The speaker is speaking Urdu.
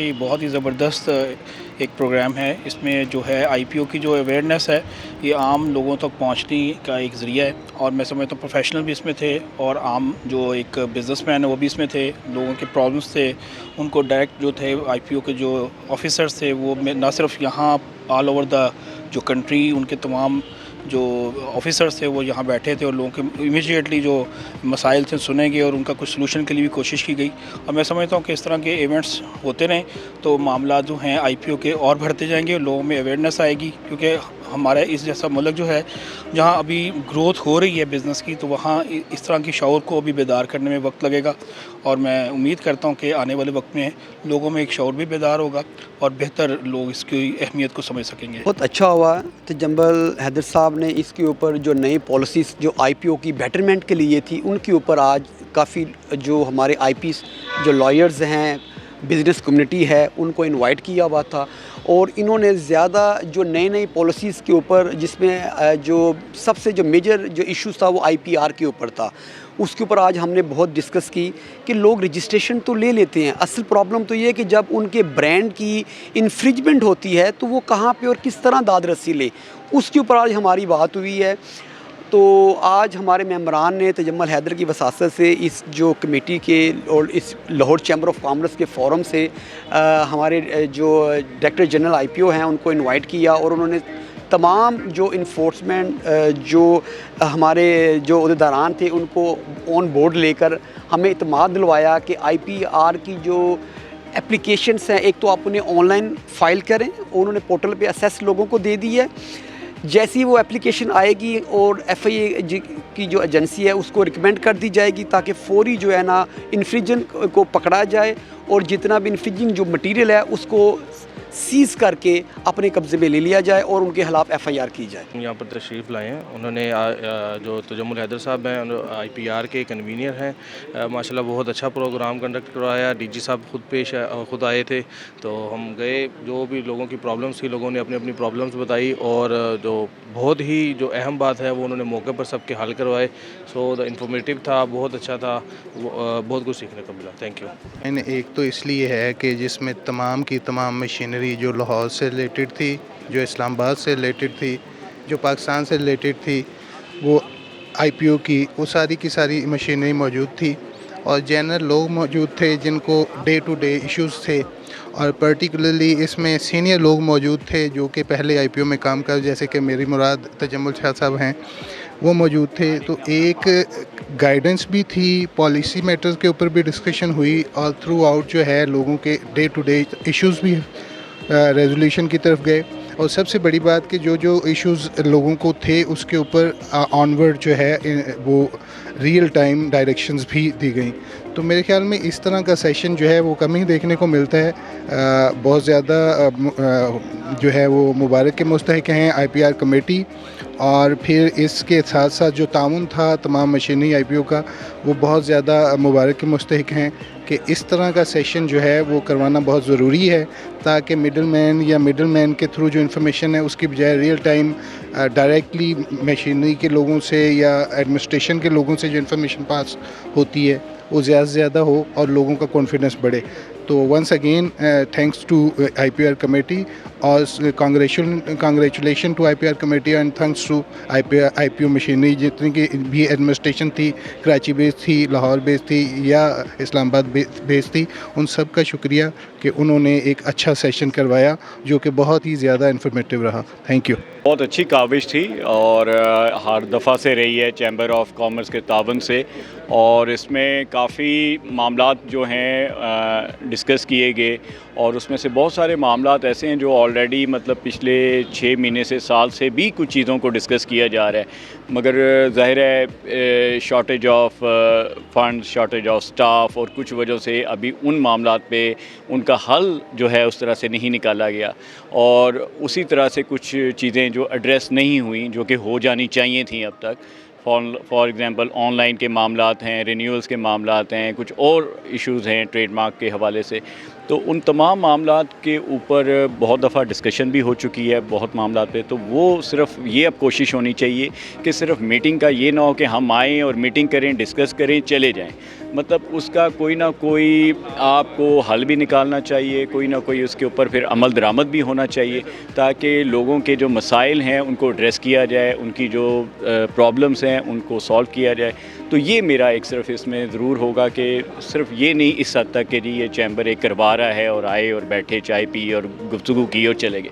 کہ بہت ہی زبردست ایک پروگرام ہے. اس میں جو ہے آئی پی او کی جو اویئرنیس ہے یہ عام لوگوں تک پہنچنے کا ایک ذریعہ ہے, اور میں سمجھتا ہوں پروفیشنل بھی اس میں تھے اور عام جو ایک بزنس مین ہے وہ بھی اس میں تھے. لوگوں کے پرابلمس تھے ان کو ڈائریکٹ جو تھے آئی پی او کے جو آفیسرس تھے وہ نہ صرف یہاں آل اوور دا جو کنٹری ان کے تمام جو آفیسرس تھے وہ یہاں بیٹھے تھے اور لوگوں کے امیجیٹلی جو مسائل تھے سنے گئے اور ان کا کچھ سلوشن کے لیے بھی کوشش کی گئی. اور میں سمجھتا ہوں کہ اس طرح کے ایونٹس ہوتے رہیں تو معاملات جو ہیں آئی پی او کے اور بڑھتے جائیں گے, لوگوں میں اویئرنیس آئے گی, کیونکہ ہمارا اس جیسا ملک جو ہے جہاں ابھی گروتھ ہو رہی ہے بزنس کی, تو وہاں اس طرح کی شعور کو ابھی بیدار کرنے میں وقت لگے گا. اور میں امید کرتا ہوں کہ آنے والے وقت میں لوگوں میں ایک شعور بھی بیدار ہوگا اور بہتر لوگ اس کی اہمیت کو سمجھ سکیں گے. بہت اچھا ہوا تجمل حیدر صاحب نے اس کے اوپر جو نئی پالیسیز جو آئی پی او کی بیٹرمنٹ کے لیے تھی ان کے اوپر آج کافی جو ہمارے آئی پی جو لائرز ہیں, بزنس کمیونٹی ہے, ان کو انوائٹ کیا ہوا تھا, اور انہوں نے زیادہ جو نئی پالیسیز کے اوپر جس میں جو سب سے جو میجر جو ایشوز تھا وہ آئی پی آر کے اوپر تھا, اس کے اوپر آج ہم نے بہت ڈسکس کی کہ لوگ رجسٹریشن تو لے لیتے ہیں, اصل پرابلم تو یہ ہے کہ جب ان کے برانڈ کی انفرنجمنٹ ہوتی ہے تو وہ کہاں پہ اور کس طرح داد رسی لے, اس کے اوپر آج ہماری بات ہوئی ہے. تو آج ہمارے ممبران نے تجمل حیدر کی وساطت سے اس جو کمیٹی کے اور اس لاہور چیمبر آف کامرس کے فورم سے ہمارے جو ڈائریکٹر جنرل آئی پی او ہیں ان کو انوائٹ کیا, اور انہوں نے تمام جو انفورسمنٹ جو ہمارے جو عہدیداران تھے ان کو آن بورڈ لے کر ہمیں اعتماد دلوایا کہ آئی پی آر کی جو اپلیکیشنس ہیں ایک تو آپ انہیں آن لائن فائل کریں, انہوں نے پورٹل پہ اسیس لوگوں کو دے دی ہے. جیسی وہ اپلیکیشن آئے گی اور ایف آئی اے کی جو ایجنسی ہے اس کو ریکمینڈ کر دی جائے گی تاکہ فوری جو ہے نا انفریجن کو پکڑا جائے, اور جتنا بھی انفریجنگ جو مٹیریل ہے اس کو سیز کر کے اپنے قبضے میں لے لیا جائے اور ان کے خلاف ایف آئی آر کی جائے. یہاں پر تشریف لائے ہیں, انہوں نے جو تجمل حیدر صاحب ہیں آئی پی آر کے کنوینئر ہیں, ماشاءاللہ بہت اچھا پروگرام کنڈکٹ کروایا. ڈی جی صاحب خود آئے تھے, تو ہم گئے, جو بھی لوگوں کی پرابلمس تھی لوگوں نے اپنی اپنی پرابلمس بتائی, اور جو بہت ہی جو اہم بات ہے وہ انہوں نے موقع پر سب کے حل کروائے. سو انفارمیٹیو تھا, بہت اچھا تھا, بہت کچھ سیکھنے کو ملا. Thank you. ایک تو اس لیے ہے کہ جس میں تمام کی تمام مشینری جو لاہور سے ریلیٹڈ تھی, جو اسلام آباد سے ریلیٹڈ تھی, جو پاکستان سے ریلیٹڈ تھی, وہ آئی پی او کی وہ ساری کی ساری مشینری موجود تھی, اور جنرل لوگ موجود تھے جن کو ڈے ٹو ڈے ایشوز تھے, اور پرٹیکولرلی اس میں سینئر لوگ موجود تھے جو کہ پہلے آئی پی او میں کام کر, جیسے کہ میری مراد تجمل شاہ صاحب ہیں, وہ موجود تھے. تو ایک گائیڈنس بھی تھی, پالیسی میٹرز کے اوپر بھی ڈسکشن ہوئی, اور تھرو آؤٹ جو ہے لوگوں کے ڈے ٹو ڈے ایشوز بھی ریزولیوشن کی طرف گئے. اور سب سے بڑی بات کہ جو ایشوز لوگوں کو تھے اس کے اوپر آنورڈ جو ہے وہ ریئل ٹائم ڈائریکشنز بھی دی گئیں. تو میرے خیال میں اس طرح کا سیشن جو ہے وہ کم ہی دیکھنے کو ملتا ہے. بہت زیادہ جو ہے وہ مبارک کے مستحق ہیں آئی پی آر کمیٹی, اور پھر اس کے ساتھ ساتھ جو تعاون تھا تمام مشینری آئی پی او کا وہ بہت زیادہ مبارک کے مستحق ہیں کہ اس طرح کا سیشن جو ہے وہ کروانا بہت ضروری ہے, تاکہ مڈل مین کے تھرو جو انفارمیشن ہے اس کی بجائے ریئل ٹائم ڈائریکٹلی مشینری کے لوگوں سے یا ایڈمنسٹریشن کے لوگوں سے جو انفارمیشن پاس ہوتی ہے وہ زیادہ سے زیادہ ہو اور لوگوں کا کانفیڈنس بڑھے. تو once again thanks to I P R committee, اور congratulation to I P R committee, and thanks to I P O machinery. جتنی کی بھی ایڈمنسٹریشن تھی, کراچی بیس تھی, لاہور بیس تھی یا اسلام آباد بیس تھی, ان سب کا شکریہ کہ انہوں نے ایک اچھا سیشن کروایا جو کہ بہت ہی زیادہ انفارمیٹیو رہا. Thank you. بہت اچھی کاوش تھی اور ہر دفعہ سے رہی ہے چیمبر آف کامرس کے تعاون سے, اور اس میں کافی معاملات جو ہیں ڈسکس کیے گئے, اور اس میں سے بہت سارے معاملات ایسے ہیں جو آلریڈی مطلب پچھلے 6 مہینے سے سال سے بھی کچھ چیزوں کو ڈسکس کیا جا رہا ہے, مگر ظاہر ہے shortage of fund, shortage of staff اور کچھ وجہ سے ابھی ان معاملات پہ ان کا حل جو ہے اس طرح سے نہیں نکالا گیا, اور اسی طرح سے کچھ چیزیں جو ایڈریس نہیں ہوئیں جو کہ ہو جانی چاہیے تھیں اب تک. فار ایگزامپل آن لائن کے معاملات ہیں, رینیولز کے معاملات ہیں, کچھ اور ایشوز ہیں ٹریڈ مارک کے حوالے سے. تو ان تمام معاملات کے اوپر بہت دفعہ ڈسکشن بھی ہو چکی ہے بہت معاملات پہ. تو وہ صرف یہ اب کوشش ہونی چاہیے کہ صرف میٹنگ کا یہ نہ ہو کہ ہم آئیں اور میٹنگ کریں, ڈسکس کریں, چلے جائیں. مطلب اس کا کوئی نہ کوئی آپ کو حل بھی نکالنا چاہیے, کوئی نہ کوئی اس کے اوپر پھر عمل درآمد بھی ہونا چاہیے, تاکہ لوگوں کے جو مسائل ہیں ان کو ایڈریس کیا جائے, ان کی جو پرابلمس ہیں ان کو سالو کیا جائے. تو یہ میرا ایک صرف اس میں ضرور ہوگا کہ صرف یہ نہیں اس حد تک کہ جی یہ چیمبر ایک کروا رہا ہے اور آئے اور بیٹھے چائے پی اور گفتگو کی اور چلے گئے.